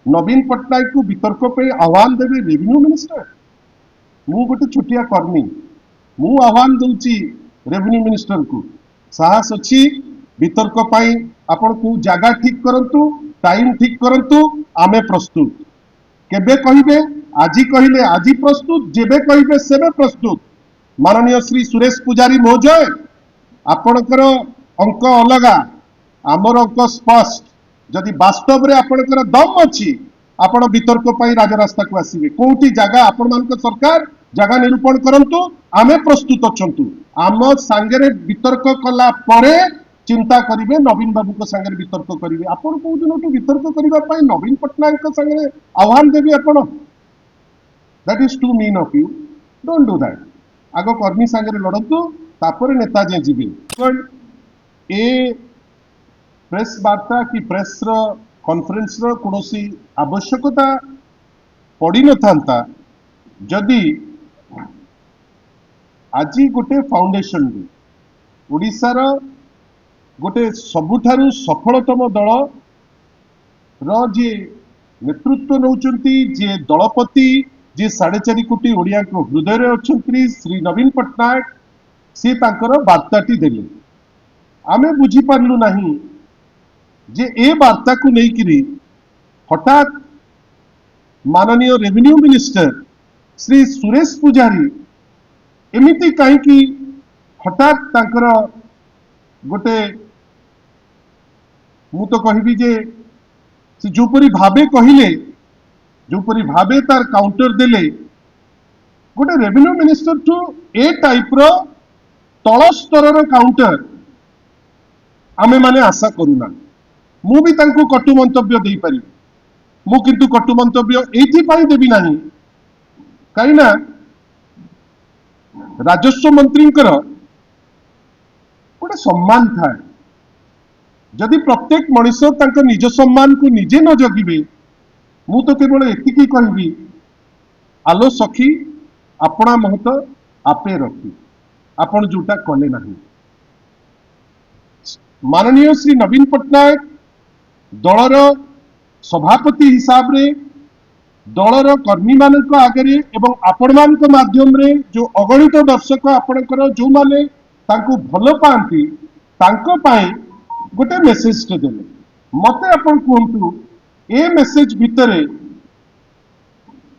नवीन पट्टनायक को वितर्क पे आह्वान देवे रेवेन्यू मिनिस्टर। मु गोटे छोटिया कर्मी मु आह्वान दूची रेवेन्यू मिनिस्टर को साहस अच्छी वितर्क पाई आपण को जगह ठीक करंतु टाइम ठीक करंतु आमे प्रस्तुत केबे कहिबे आजी कहिले आजी प्रस्तुत जेबे कहिबे सेबे प्रस्तुत। माननीय श्री सुरेश पुजारी महोदय आपणकर अंक अलगा आमर अंक स्पष्ट जदि वास्तव रे आपणकर दम अछि आपण वितर्क पाई राजरास्ता को आसीबे कोठी जगह आपण मान सरकार जगह निरूपण करंतु आमे प्रस्तुत अछंतु आम सांगरे वितर्क कला परे चिंता करिवे नवीन बाबू को सांगरे वितर्क करिवे आपण को दिनटू वितर्क करिवा पाई नवीन पट्टनायक को सांगरे आह्वान देबी आपण that is to mean of you don't do that. आगो कर्मी सांगरे लड़तु तापर नेता जे जीवे ए प्रेस वार्ता कि प्रेस रो कॉन्फ्रेंस रो कोनोसी आवश्यकता पड़ी न थांता जदि आज गोटे फाउंडेशन रे ओडिशार गोटे सबुठारु सफलतम दल रो जे नेतृत्व नौचंती जे दलपति जे 4.5 कोटी ओडिया को हृदय रे अछंती श्री नवीन पट्टनायक से तांकर वार्ताटी देले आमे बुझी पारलु नहीं जे ए वार्ता को नहीं करी हठात माननीय रेवेन्यू मिनिस्टर श्री सुरेश पुजारी एमिति कहीं हठात तांकर गोटे मु तो कहबी जे जो परी भाबे कहिले जो परी भाबे तार काउंटर देले गोटे revenue minister to a type रो तल स्तर काउंटर आमे माने आशा करूना। मु भी तांको कटु मंतव्य दे पारि मु किंतु कटु मंतव्य एथि पाई देबी नाही काई ना राजस्व मंत्री गोटे सम्मान था जदि प्रत्येक मनीष तांको निज सम्मान को निजे न जगिबे मु तो केवल एतिकी कहबी आलो सखी अपना महत आपे रखी आपण जोटा कले नाही। माननीय श्री नवीन पट्टनायक दलर सभापति हिसाब रे दलर कर्मी मानक आगे एवं आपण मानक माध्यम रे जो अगणित दर्शक आपणकर जो माने तांको भलो पांती तांको पाई गोटे मेसेज टे देले मते आपण कहंतु ए मेसेज भितरे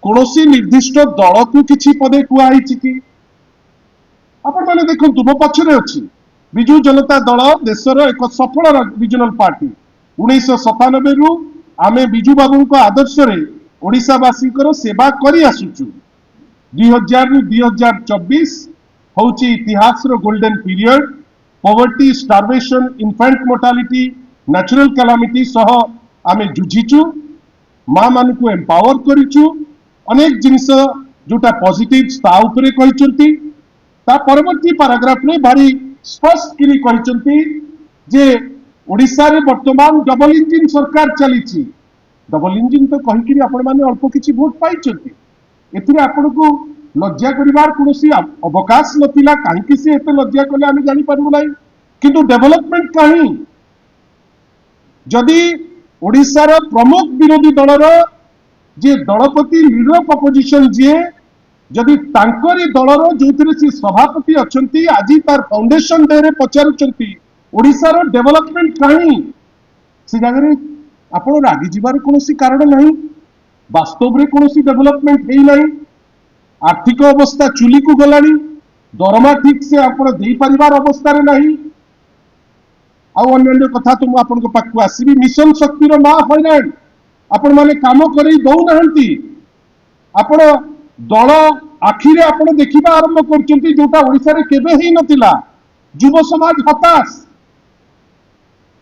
कोनोसी निर्दिष्ट दल को किछि पदे कुआई छि कि आपण माने देखंतु मो पछरे अछि बिजू जनता दल देशर एक सफल रिजनल पार्टी 1997 रु आमे बिजू बाबू को आदर्श रे ओडिशावासी सेवा करी आसुचु 2000 रु 2024 होची इतिहास रो golden period poverty starvation infant mortality natural calamity सह आमे जुझिचु मां मान को एम्पावर करिचु अनेक जिनिस जोटा पॉजिटिव ता उपरे कहिचंती ता परवर्ती पैराग्राफ में भारी स्पष्ट करी कहिचंती जे ओडिशा रे वर्तमान डबल इंजिन सरकार चली डबल इंजिन तो कहीकि आपण माने अल्प किछि वोट पाइचंती एथिरे आपण को लज्जा करिवार कोनोसी अवकाश नथिला काहेकि से एते लज्जा कले आमे जानि पारबो नाही किंतु डेवलपमेंट काहे जदि ओडिशा रो प्रमुख विरोधी दलर जे दलपति लीडर ऑफ अपोजिशन जे जदि तांकरी दलर जोथिरे से सभापति अछंती आजी तार फाउंडेशन डे रे पचारुचंती ओडिशा रो डेवलपमेंट काहे से जगह आपण रागी जीवार कोनोसी कारण नहीं वास्तव रे कोनोसी डेवलपमेंट हेई नहीं आर्थिक अवस्था चुली को गलानी दरमा ठीक से आपण देई परिवार अवस्था रे नहीं आउ अन्य कथा तो मु आपण को पाखु आसीबी मिशन शक्ति रो मा फाइनान्स आपण माने काम करी दौ नहंती आपण दल आखिरे आपण देखिबा आरंभ करचंती जोटा ओडिसा रे केबे ही नथिला युव समाज हताश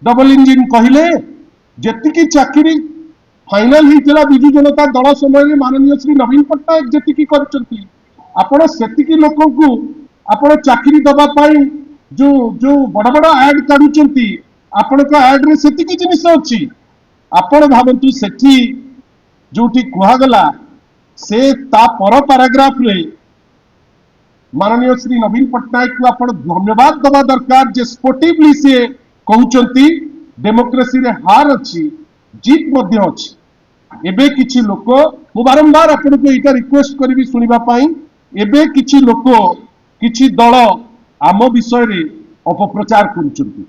डबल इंजिन कहिले जेतिकी चाकरी फाइनल हितला बिजू जनता दल समय माननीय श्री नवीन पट्टनायक जेतिकी करचंती आपण सेतिकी लोक को आपण चाकरी दबा पाई जो जो बड़ बड़ एड काढुचंती आपण का एड रे सेतिकी जिनिस अछि आपण भाबंतु सेठी जोठी कुहागला से ता पर पैराग्राफ रे माननीय श्री नवीन पट्टनायक को आपण धन्यवाद दबा दरकार जे स्पोर्टिवली से कहउचंती डेमोक्रेसी रे हार अछि जीत मध्य अछि एबे किछि लोक मु बारंबार आपन को एटा रिक्वेस्ट करिवि सुनिबा पई एबे किछि लोक किछि दल आम विषय रे अपप्रचार करूछंती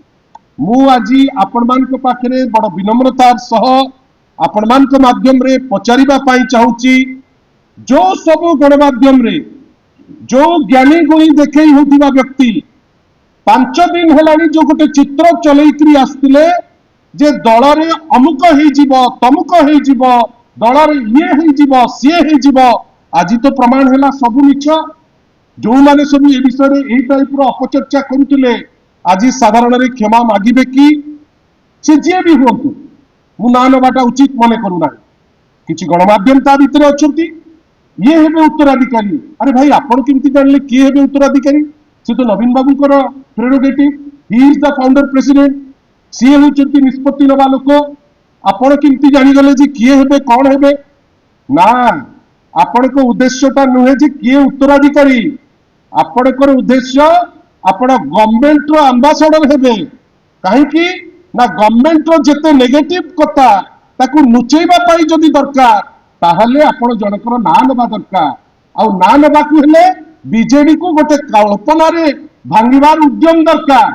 मु आजी आपण मान को पाखरे बड़ विनम्रतार सह आपण मान को माध्यम रे पचारिबा पई चाहूची जो सब गणमाध्यम रे जो ज्ञानी गुणी देखई होतिबा व्यक्ति 5 दिन हेलानी जो गोटे चित्र चलैकरी आसतिले जे दल रे अमुक हे जीव तमुक हे जीव दल रे ये हे जीव सी हे जीव आज तो प्रमाण हैला सब मिछ जो माने सब ए विषय रे एई टाइप रो अपचर्चा करूतिले आज साधारण रे क्षमा मागिबे कि से जे भी होतु मु ना नबाटा उचित मने करूना किछि गणमाध्यम ता भितर अछंती ये हेबे उत्तराधिकारी अरे भाई आपण केमती जानले किए हेबे उत्तराधिकारी से तो नवीन बाबू कर prerogative he is the founder president सी होचंती निष्पत्ति नबा लोक आपण केमती जानि गले जे किए हेबे कोन हेबे ना आपण को उद्देश्यटा नुहे जे किए उत्तराधिकारी आपण को उद्देश्य आपण गवर्नमेंट रो एम्बेसडर हेबे काहे कि ना गवर्नमेंट रो जते नेगेटिव कथा ताकू नुचेबा पाई जदी दरकार ताहले आपण जनकर ना नबा दरकार आ ना नबाकू हेले बीजेडी को गोटे कल्पना रे भांगिबार उद्यम दरकार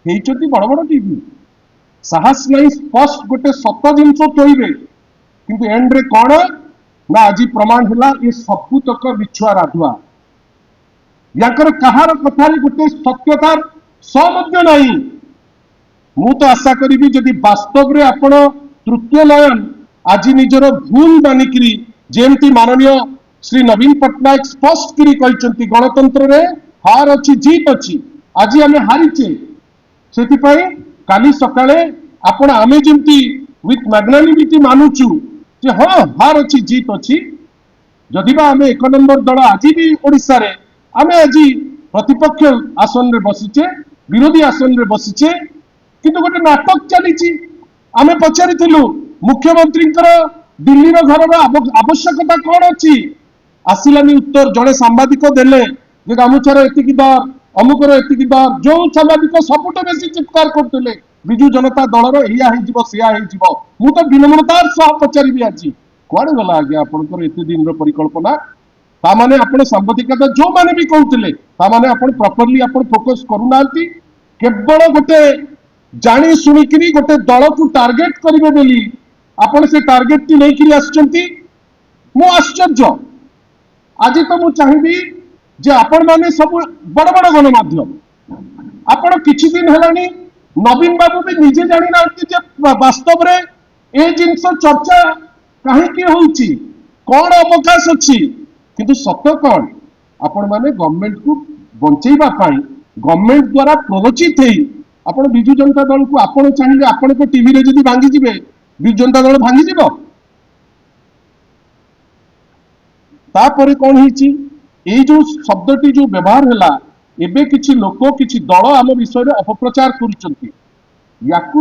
हेचती बड़ बड़ टीवी साहस नहीं स्पष्ट गोटे सत जिनस कहिबे किंतु एंड रे कोन ना आज प्रमाण होला ये सबुतक बिछुआ राधुआ याकर कहार कथा रे गोटे सत्यतार समध्य नहीं मु तो आशा करी जदि वास्तव रे आपण तृतीय नयन आज निजर भूल मानिकी जेमती माननीय श्री नवीन पट्टनायक स्पष्ट करी कहते गणतंत्र रे हार अच्छी जीत अच्छी आज आम हारीचे से काली सकाळे आपण आमे जेमती विथ मैग्नानिमिटी मानुचु जे हाँ हार अच्छी जीत अच्छी जदि बा आमे एक नंबर दल आज भी ओडिशा रे आमे आज प्रतिपक्ष आसन रे बसिचे विरोधी आसन रे बसिचे किंतु गोटे नाटक चली आमे पचारिथिलु मुख्यमंत्री दिल्ली घर आवश्यकता कौन अच्छी आसिलानी उत्तर जड़े सांबादिक देले जे गामुछार एतिकी दर अमुकर एतिकी दर जो सांबादिक सबुठ बेसी चित्कार करते विजु जनता दलर एया सिया मु तो विनम्रतार सह पचारि आज कुआड़े गला आज्ञा आपंकर एत दिन परिकल्पना ताने आप सांबादिकता जो मैंने भी कहते ताने आप प्रॉपर्ली आप फोकस करूना केवल गोटे जानी शुणिकी गोटे दल को टार्गेट करेंगे बोली आपण से टार्गेट टी नहीं आश्चर्य मु आश्चर्य आज तो मु चाहिए जे आपण माने सब बड़ बड़ गणमाध्यम आपण किछि दिन हेलानी नवीन बाबू भी निजे जानी ना जे वास्तव रे ए जिंस चर्चा काहे की होउची कोन अवकाश अछि किंतु सत्य कोन आपण माने गवर्नमेंट को बंचेबा पाई गवर्नमेंट द्वारा प्ररोचित हेई आपण बिजु जनता दल को आपण चाहिए आपण को टीवी रे जदी भांगी जिवे बिजु जनता दल भांगी जीव तापर कौन है जो शब्दटी जो व्यवहार है एबे किछि लोक किछि दल आम विषय में अपप्रचार करुँच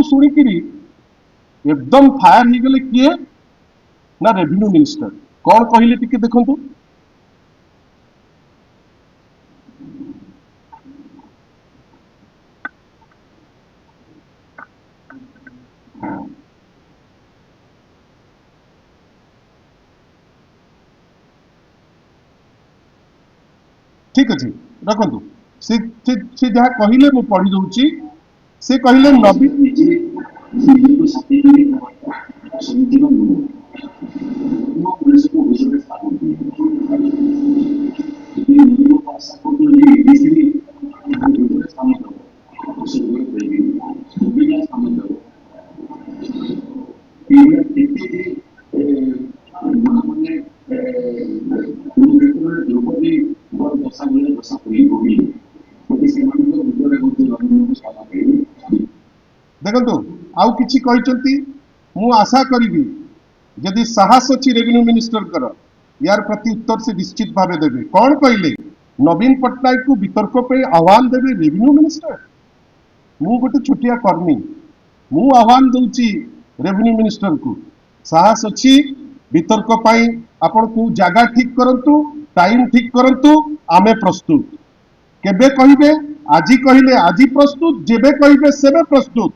शुणिकी एकदम फायर हो गले किए ना रेवेन्यू मिनिस्टर कौन कहले टिके देखंतु ठीक अच्छे रखु से जहाँ कहले मु पढ़ी दूची से कहले नवीन देखो आउ किछि कहचंती मु आशा करी जदि साहस अच्छी रेवेन्यू मिनिस्टर कर यार प्रति उत्तर से निश्चित भाव देवे कौन कहले नवीन पट्टनायक को वितर्क पे आह्वान देवे रेवेन्यू मिनिस्टर मु गोटे छोटिया कर्मी मु आह्वान दूची रेवेन्यू मिनिस्टर को साहस अच्छी वितर्क पाई आपण को जगह ठीक करंतु टाइम ठीक करंतु आमे प्रस्तुत केबे कहिबे आजी कहले आजी प्रस्तुत जेबे कहिबे सेबे प्रस्तुत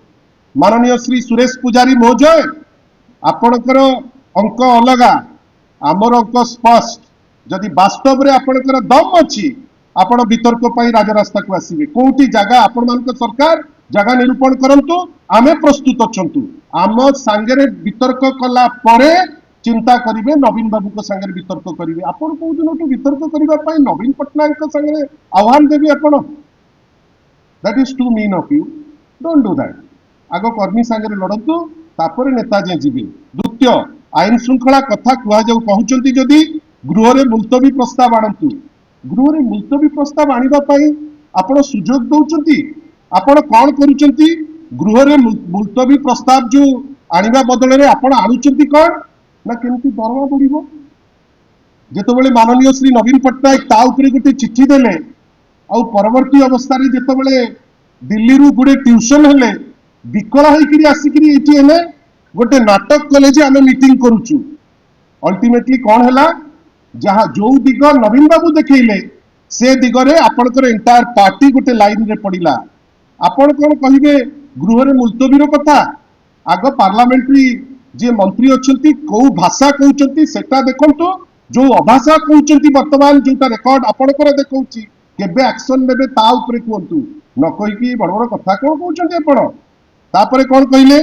माननीय श्री सुरेश पुजारी महोदय आपणकर अंक अलगा आमर अंक स्पष्ट जदि वास्तव रे आपनकर दम अछि आपण वितर्क पाई राजरास्ता को आसीबे कोठी जगह आपण मान सरकार जगह निरूपण करंतु आमे प्रस्तुत अछंतु आम सांगरे वितर्क कला परे चिंता करिवे नवीन बाबू को सांगरे वितर्क करिवे आपण को दिन वितर्क करिवा पाई नवीन पटनायक को सांगरे आह्वान देबी आपण that is to mean of you don't do that आगो कर्मी सांगरे लड़तु तापर नेता जे जीवे द्वितीय आईन श्रृंखला कथा कुआ जाऊ कहउचंती जदी गृह रे मुलतवी प्रस्ताव आणंतु गृह रे मुलतवी प्रस्ताव आनिबा पाई आपण सुजोग दउचंती आपण कोन करूचंती गृह रे मुलतवी प्रस्ताव जो आनिबा बदले रे आपण आनुचंती कोन ना केमती दरवा बढ़िबो जेतबेले माननीय श्री नवीन पटनायक ता उपरे गोटे चिट्ठी देले आ परवर्ती अवस्था रे जेतबेले दिल्ली रु गुडे ट्यूशन हेले विकला होइकरी आसिकरी एठी हेले गोटे नाटक कले जे आमे मीटिंग करूचु अल्टीमेटली कोन हैला जहाँ जो दिग नवीन बाबू देखैले से दिगरे आपनकर एंटायर पार्टी गोटे लाइन रे पड़िला आपण कोन कहिबे गृह रे मुलतवीर कथा आग पार्लियामेंट्री जे मंत्री अछंती को भाषा कहउचंती सेटा देखंतु जो अभाषा कहउचंती वर्तमान जोटा रेकॉर्ड आपनकर देखौची केबे एक्शन नेबे ता ऊपर कहंतु न कहि कि बड़ बड़ कथा कोन कहउचंती आपण तापरे कोन कहिले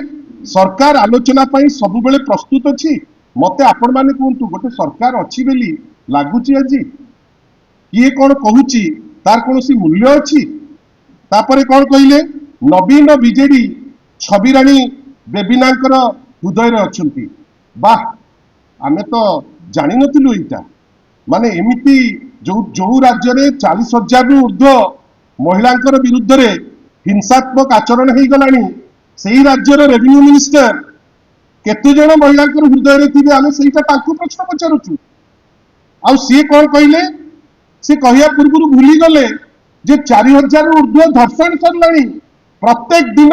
सरकार आलोचना पाई सब बेले प्रस्तुत अछि मते आपण माने कहंतु गोटे सरकार अछि बेली लागुची আজি किए कोन कहूची तार कोनोसी मूल्य अछि तापरे कोन कहिले नवीन बीजेडी छबिराणी बेबिनांकर हृदय रे अछंती वाह आमे तो जानि नथिलु इटा माने एमिति जो जो राज्य रे 40,000 रु ऊर्ध्व महिलांकर विरुद्ध रे हिंसात्मक आचरण हेई गलानी सेही राज्य रे रेवेन्यू मिनिस्टर केते जण महिलांकर हृदय रे थिबे आमे सेहीटा ताकू प्रश्न पचारुछु आ सी कोन कहिले से कहिया पूर्व भूली गले जे 4,000 रु ऊर्ध्व धर्षण सरलानी प्रत्येक दिन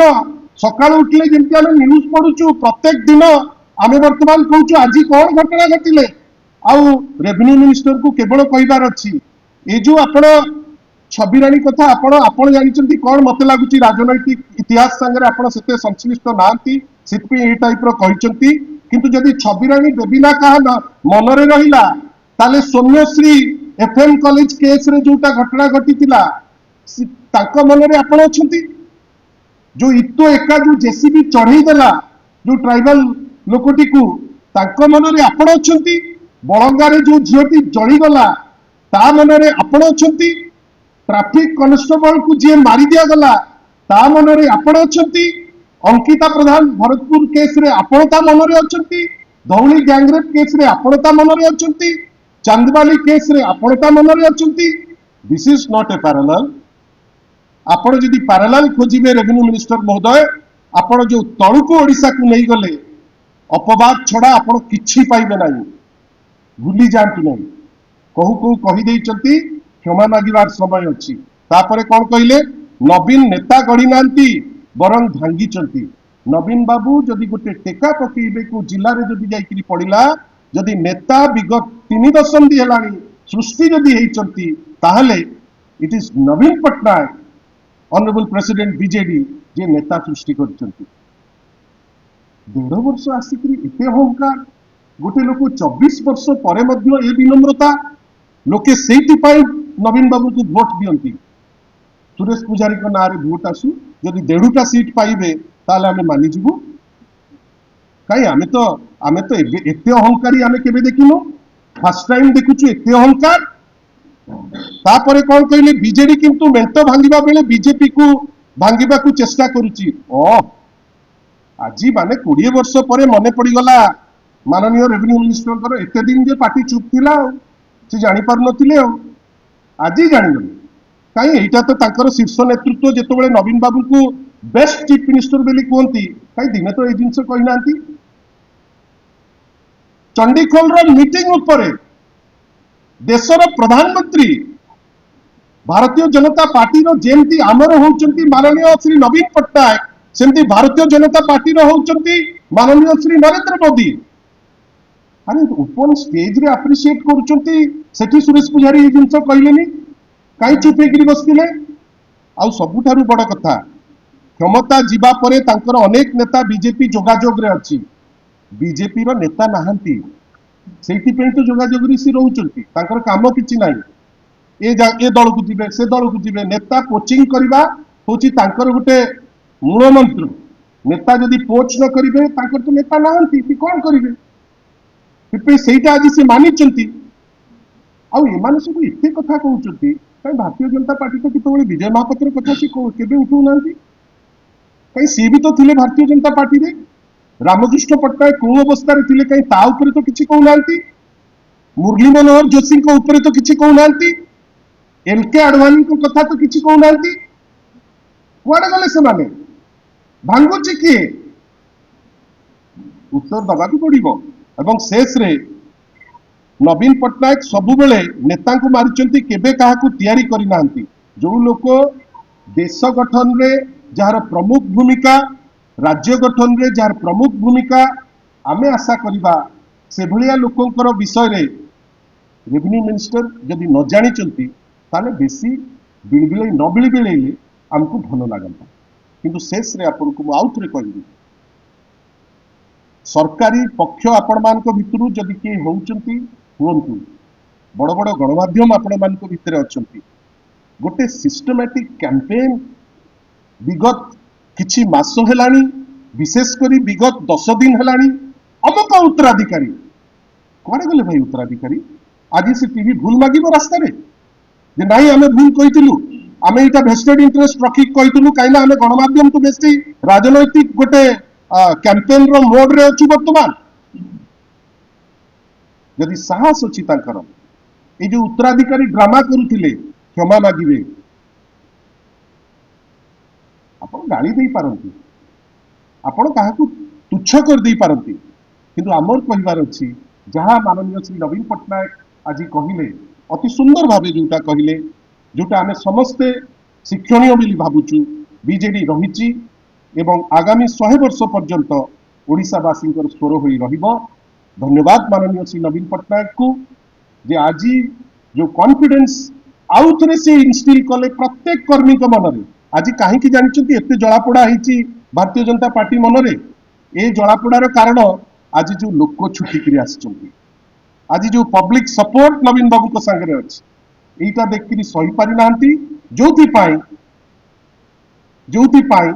सकाळ उठले जेंति आमे न्यूज पढुछु प्रत्येक दिन आमे वर्तमान कहूछु आज कोन घटना घटिले आउ रेवेन्यू मिनिस्टर को केवल कहिबार अछि ए जो आपण छबिराणी कथा आपण जानिचंती कोन मते लागुची राजनैतिक इतिहास संगे आपण सेते संश्लिष्ट नांती सितपि ए टाइप रो कहिचंती किंतु जदी छबिराणी बेबिना कहा मनरे रहिला ताले सौम्यश्री एफएम कॉलेज केस रे जोटा घटना घटितिला ताका मनरे आपण अछंती जो इतो एका जो जेसीबी चढ़ई देला जो ट्राइबल लोकटी को ताका मनरे आपण अछंती बळंगा रे जो झियोटी जळी गला ता मनरे आपण अछंती ट्रैफिक कांस्टेबल को जे मारी दिया गला ता मनरे आपण अछंती अंकिता प्रधान भरतपुर केस रे आपण ता मनरे अछंती धौली गैंगरेप केस रे आपण ता मनरे अछंती चांदबाली केस रे आपण ता मनरे अछंती this is not a parallel आपण जदि पैरेलल खोजिबे रेवेन्यू मिनिस्टर महोदय आपण जो तळु को ओडिसा को नहीं गले अपवाद छड़ा आपण किछि पाइबे नाही भूली जानतु नहीं कहू कहू कहि देइचंती क्षमा मागिबार समय अछि तापरे कोन कहिले नवीन नेता गढ़ी नांती बरं भांगीचंती नवीन बाबू जदि गोटे टेका पकेइबे को जिल्ला रे जदि जाइकरी पड़िला जदि नेता विगत 3 दशंधि हेलानी सृष्टि जदि हेइचंती ताहले it is Naveen Patnaik honourable president BJD जे नेता सृष्टि करचंती 1.5 वर्ष आसिकरी एते अहंकार गोटे लोक 24 वर्ष परे मध्य ए विनम्रता लोके सेठी पाई नवीन बाबू को वोट दियंती सुरेश पुजारी को नारे वोट आसु जदि 1.5टा सीट पाइबे ताले आमे मानि जिवु काई आमे तो एते अहंकारी आमे केबे देखिनो फर्स्ट टाइम देखुछु एते अहंकार तापरे कोन कहले बीजेडी किंतु मेंट भांगिबा बेले बीजेपी को भांगिबा को चेष्टा करूची ओ आजी माने 20 वर्ष परे मने पड़ी गला माननीय रेवेन्यू मिनिस्टर कर एते दिन जे पार्टी चुप थिला से जानि पार नथिले आजी जानि गले काई एटा तो तांकर शीर्ष नेतृत्व जेतबेले नवीन बाबू को बेस्ट चीफ मिनिस्टर बेली कोंती काई दिने तो ए जिंस कहि नांती चंडीखोल रो मीटिंग ऊपर देशर प्रधानमंत्री भारतीय जनता पार्टी रो जेमती आमर होउचंती माननीय श्री नवीन पटनायक सेमती भारतीय जनता पार्टी रो होउचंती माननीय श्री नरेंद्र मोदी अरे ओपन स्टेज रे अप्रिशिएट करूचंती सेठी सुरेश पुजारी ए जिंस कहलेनी काई चुप हेकरी बसतिले आ सबुठारु बड़ कथा क्षमता जीवा परे तांकर अनेक नेता बीजेपी जोगाजोग रे अछि बीजेपी रो नेता नाहंती सेठी पे तो जोगाजोगरी सी रहउचंती तांकर काम किछि नाही ए दल को जिबे से दल को जिबे नेता कोचिंग करबा होची तांकर गुटे मूल मंत्र नेता जदि पोच न करिवे तांकर तो नेता नाहंती ती कोन करिवे पे सेटा आज से मानिचंती आउ एमाने सब एते कथा कहउचंती कहीं भारतीय जनता पार्टी तो कितबेले विजय महापात्र कथा से केबे उठौ नांती कहीं सी भी तो थिले भारतीय जनता पार्टी रे रामकृष्ण पट्टनायक को अवस्था रे थिले कहीं ता ऊपर तो किछि कहउ नांती मुरली मनोहर जोशी को ऊपर तो किछि कहउ नांती एलके आडवाणी को कथा तो किछि कहउ नांती कुआडे गले से माने भांगुची किए उत्तर दबाकू पड़िबो एवं शेष रे नवीन पट्टनायक सबु बेले नेता को मारिचंती केबे काहाकू तैयारी करि नांती जो लोक देश गठन रे जार प्रमुख भूमिका राज्य गठन रे जार प्रमुख भूमिका आमे आशा करिबा से भलिया लोकंकर विषय रे रेवेन्यू मिनिस्टर जदि न जानी चलती ताले बेसी बिलबिले न बिलबिले हमको भल लागंता किंतु शेष रे आपन को आउट रे कहबी सरकारी पक्ष आपण मान को भितरु जदि के होउचंती हुंतु बड़ बड़ गणमाध्यम आपण मान को भितर अछंती गोटे सिस्टमैटिक कैंपेन विगत किछि मास हेलानी विशेष करी विगत 10 दिन हेलानी अमुक उत्तराधिकारी कुआडे गले भाई उत्तराधिकारी आज से टीवी भूल मागिबो रास्ता रे जे नाही आमे भूल कहितलु आमे इटा वेस्टेड इंटरेस्ट रखी कहितलु काइना आमे गणमाध्यम तो बेसी राजनैतिक गोटे कैंपेन रो मोड रे अछि वर्तमान यदि साहस अछि तांकर ए जो उत्तराधिकारी ड्रामा करूथिले क्षमा मागिबे आपण गाली देई पारंती आपण काहाकू तुच्छ कर देई पारंती किंतु आमर कहिबार अछि जहां माननीय श्री नवीन पट्टनायक आज कहिले अति सुंदर भावे जोटा कहिले जोटा आमे समस्ते शिक्षणीय बोली भाबुचु बीजेडी रहिछि एवं आगामी 100 वर्ष पर्यंत ओडिशावासी स्वर होई रहिबो धन्यवाद माननीय श्री नवीन पट्टनायक को जे आज जो कॉन्फिडेंस आउ थरे से इंस्टिल कले प्रत्येक कर्मी को मनरे आज कहीं की जानिचंती एते जलापोड़ा हिची भारतीय जनता पार्टी मनरे ए जलापोड़ार कारण आज जो लोक छुट्टी करी आछंती आज जो पब्लिक सपोर्ट नवीन बाबू को संगे अछि एटा देखि सही पारि नांती जोथि पाई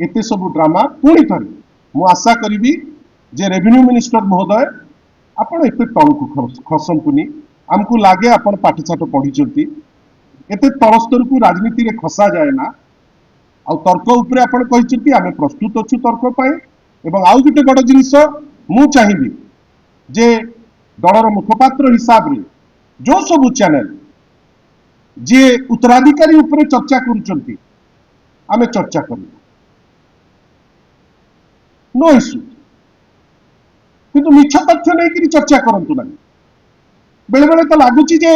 एते सब ड्रामा पुणी थरे मु आशा करी जे रेवेन्यू मिनिस्टर महोदय आपण एते तल को खसंतुनी हमको लागे आपण पाठशाठ पढ़ी एते तलस्तर को राजनीति रे खसा जाए ना आ तर्क उपरे आपण कहिचंती आमे प्रस्तुत अछु तर्क पाए एवं आउ गुटे बड़ जिनिस मु चाहिबी जे दलर मुखपात्र हिसाब रे जो सब चैनल जे उत्तराधिकारी उपरे चर्चा करूचंती आमे चर्चा करू नो इश्यू किंतु मिछ तथ्य नहीं कि चर्चा करंतु ना बेले बेले तो लागुची जे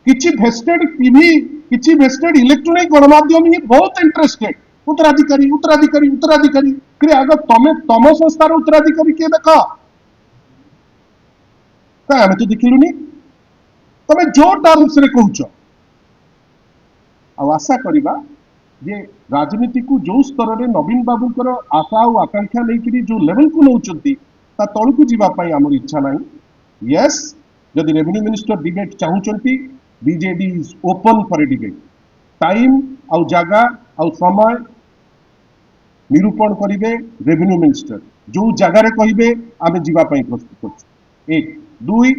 किछि वेस्टेड टीवी किछि वेस्टेड इलेक्ट्रॉनिक गणमाध्यम ही बहुत इंटरेस्टेड उत्तराधिकारी उत्तराधिकारी उत्तराधिकारी कि अगर तमे तम संस्थार उत्तराधिकारी के देख आम तो देखिलुनी तमे जो टर्म्स रे कहूच आशा करिबा जे राजनीति को जो स्तर रे नवीन बाबूकर आशा और आकांक्षा लेकिन जो लेवल को नौचंती ता तळु को जीवा पाई हमर इच्छा नाही यस जदि रेवेन्यू मिनिस्टर डिबेट चाहूचंती BJD is open for a debate time आउ जागा आउ समय निरूपण करिवे रेवेन्यू मिनिस्टर जो जगह रे कहिबे आमे जीवा पाई प्रस्तुत अछि एक दुई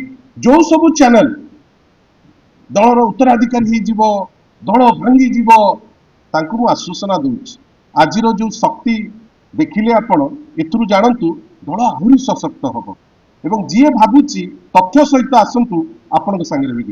जो सब चैनल दलर उत्तराधिकारी ही जीवो दल भांगी जीवो तांकु मु आश्वासना दूची आजिरो जो शक्ति देखिले आपण एथुरु जानंतु दल आहुरी सशक्त हबो एवं जी भाबुची तथ्य सहित आसंतु आपण संगे भी